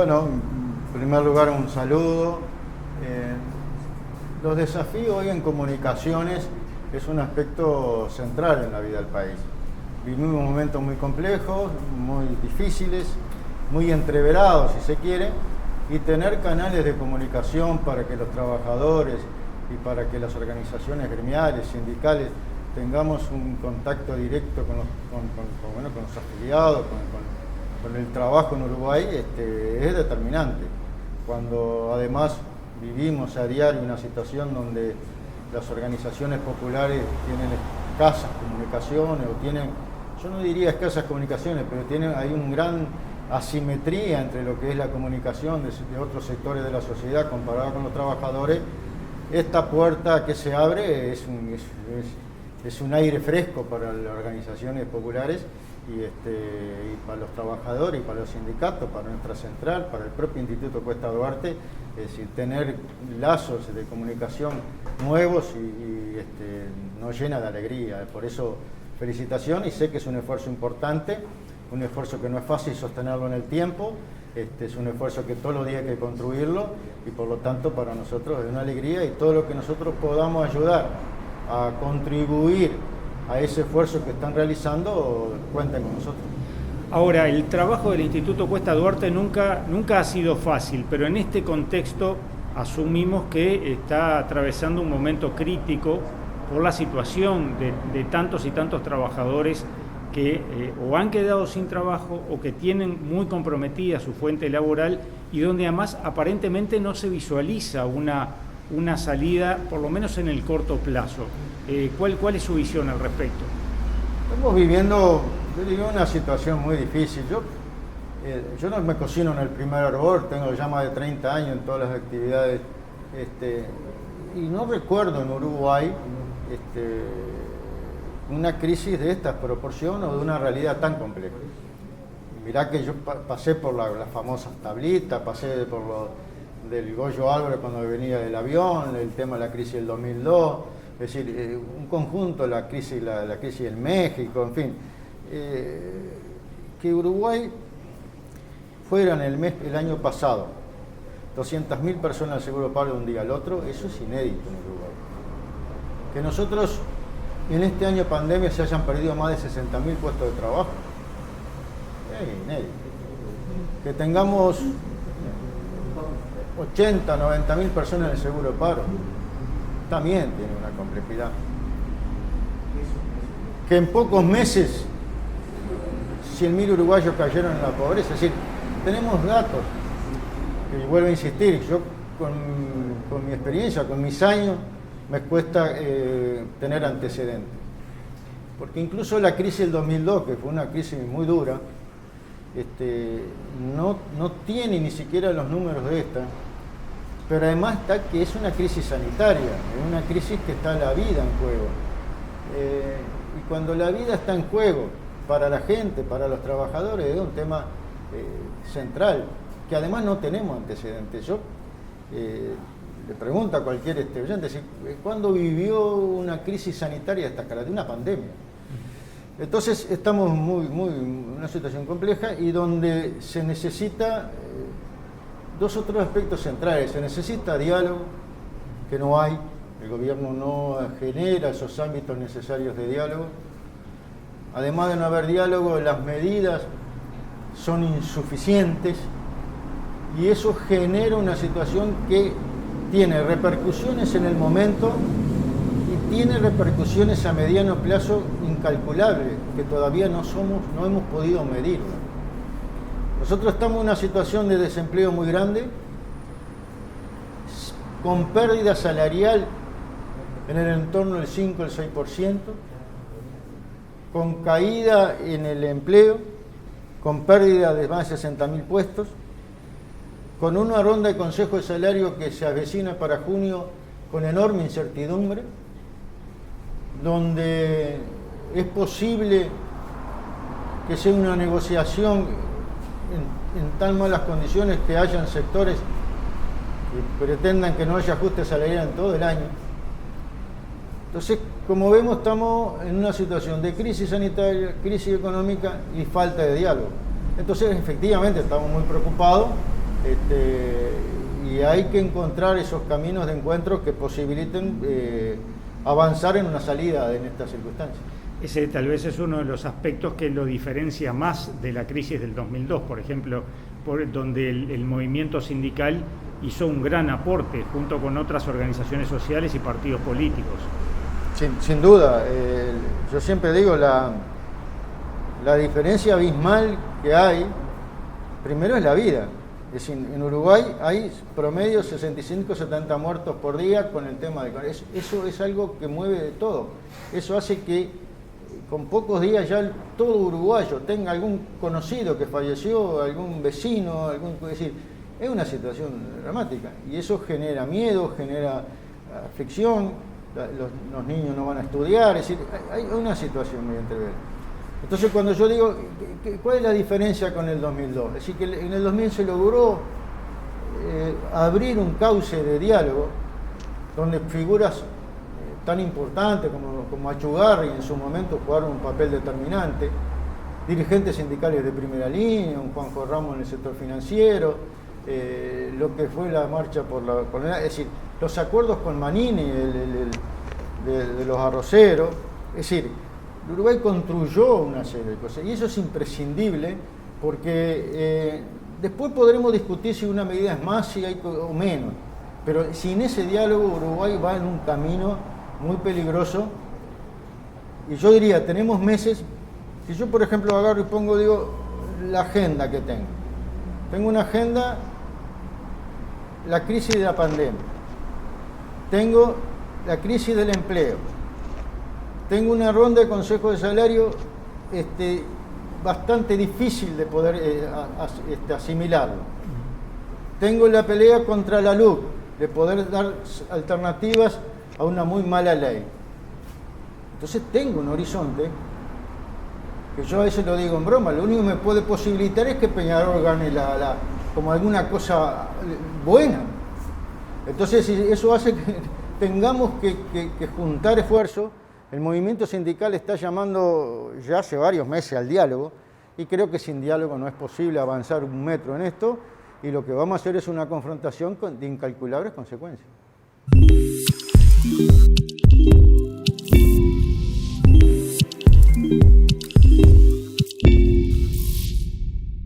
Bueno, en primer lugar un saludo. Los desafíos hoy en comunicaciones es un aspecto central en la vida del país. Vivimos momentos muy complejos, muy difíciles, muy entreverados si se quiere, y tener canales de comunicación para que los trabajadores y para que las organizaciones gremiales, sindicales, tengamos un contacto directo con los afiliados, con el trabajo en Uruguay, es determinante. Cuando además vivimos a diario una situación donde las organizaciones populares tienen escasas comunicaciones, o tienen, yo no diría escasas comunicaciones, pero hay una gran asimetría entre lo que es la comunicación de otros sectores de la sociedad comparada con los trabajadores. Esta puerta que se abre es un aire fresco para las organizaciones populares y para los trabajadores y para los sindicatos, para nuestra central, para el propio Instituto Cuesta Duarte. Es decir, tener lazos de comunicación nuevos y nos llena de alegría. Por eso, felicitación, y sé que es un esfuerzo importante, un esfuerzo que no es fácil sostenerlo en el tiempo. Es un esfuerzo que todos los días hay que construirlo, y por lo tanto para nosotros es una alegría, y todo lo que nosotros podamos ayudar a contribuir a ese esfuerzo que están realizando, cuenten con nosotros. Ahora, el trabajo del Instituto Cuesta Duarte nunca ha sido fácil, pero en este contexto asumimos que está atravesando un momento crítico por la situación de tantos y tantos trabajadores que o han quedado sin trabajo o que tienen muy comprometida su fuente laboral, y donde además aparentemente no se visualiza una salida, por lo menos en el corto plazo. ¿Cuál es su visión al respecto? Estamos viviendo, yo digo, una situación muy difícil. Yo no me cocino en el primer hervor, tengo ya más de 30 años en todas las actividades, y no recuerdo en Uruguay una crisis de estas proporciones o de una realidad tan compleja. Mirá que yo pasé por las famosas tablitas, pasé por lo del Goyo Álvarez cuando venía del avión, el tema de la crisis del 2002, es decir, un conjunto, la crisis en México, en fin. Que Uruguay fueran el año pasado 200.000 personas al seguro paro de un día al otro, eso es inédito en Uruguay. Que nosotros en este año de pandemia se hayan perdido más de 60.000 puestos de trabajo, es inédito. Que tengamos 80, 90.000 personas en el seguro de paro, también tiene una complejidad. Que en pocos meses 100.000 uruguayos cayeron en la pobreza, es decir, tenemos datos, que vuelvo a insistir, yo con mi experiencia, con mis años, me cuesta tener antecedentes. Porque incluso la crisis del 2002, que fue una crisis muy dura, no tiene ni siquiera los números de esta, pero además está que es una crisis sanitaria, es una crisis que está la vida en juego. Y cuando la vida está en juego para la gente, para los trabajadores, es un tema central, que además no tenemos antecedentes. Yo le pregunto a cualquier oyente, ¿cuándo vivió una crisis sanitaria de esta escala? De una pandemia. Entonces estamos en una situación compleja, y donde se necesita dos otros aspectos centrales. Se necesita diálogo, que no hay, el gobierno no genera esos ámbitos necesarios de diálogo. Además de no haber diálogo, las medidas son insuficientes, y eso genera una situación que tiene repercusiones en el momento y tiene repercusiones a mediano plazo incalculables, que todavía no hemos podido medir. Nosotros estamos en una situación de desempleo muy grande, con pérdida salarial en el entorno del 5 al 6%, con caída en el empleo, con pérdida de más de 60.000 puestos, con una ronda de consejo de salario que se avecina para junio con enorme incertidumbre, donde es posible que sea una negociación en tan malas condiciones que hayan sectores que pretendan que no haya ajuste salarial en todo el año. Entonces, como vemos, estamos en una situación de crisis sanitaria, crisis económica y falta de diálogo. Entonces, efectivamente, estamos muy preocupados Y hay que encontrar esos caminos de encuentro que posibiliten avanzar en una salida en estas circunstancias. Ese tal vez es uno de los aspectos que lo diferencia más de la crisis del 2002, por ejemplo, donde el movimiento sindical hizo un gran aporte junto con otras organizaciones sociales y partidos políticos. Sin duda, yo siempre digo, la diferencia abismal que hay, primero es la vida. Es decir, en Uruguay hay promedio 65-70 muertos por día con el tema del coronavirus. Eso es algo que mueve de todo. Eso hace que con pocos días ya todo uruguayo tenga algún conocido que falleció, algún vecino, es decir, es una situación dramática. Y eso genera miedo, genera aflicción, los niños no van a estudiar, es decir, hay una situación muy entreverada. Entonces cuando yo digo, ¿cuál es la diferencia con el 2002? Es decir, que en el 2000 se logró abrir un cauce de diálogo donde figuras tan importantes como Achugarri en su momento jugaron un papel determinante, dirigentes sindicales de primera línea, un Juanjo Ramos en el sector financiero, lo que fue la marcha es decir, los acuerdos con Manini de los arroceros, es decir, Uruguay construyó una serie de cosas y eso es imprescindible porque después podremos discutir si una medida es más si hay, o menos, pero sin ese diálogo Uruguay va en un camino muy peligroso y yo diría, tenemos meses, si yo por ejemplo agarro y pongo, digo, la agenda que tengo una agenda, la crisis de la pandemia, tengo la crisis del empleo, tengo una ronda de consejo de salario bastante difícil de poder asimilarlo. Tengo la pelea contra la LUC, de poder dar alternativas a una muy mala ley. Entonces tengo un horizonte que yo a veces lo digo en broma, lo único que me puede posibilitar es que Peñarol gane como alguna cosa buena. Entonces eso hace que tengamos que juntar esfuerzos. El movimiento sindical está llamando ya hace varios meses al diálogo y creo que sin diálogo no es posible avanzar un metro en esto y lo que vamos a hacer es una confrontación de incalculables consecuencias.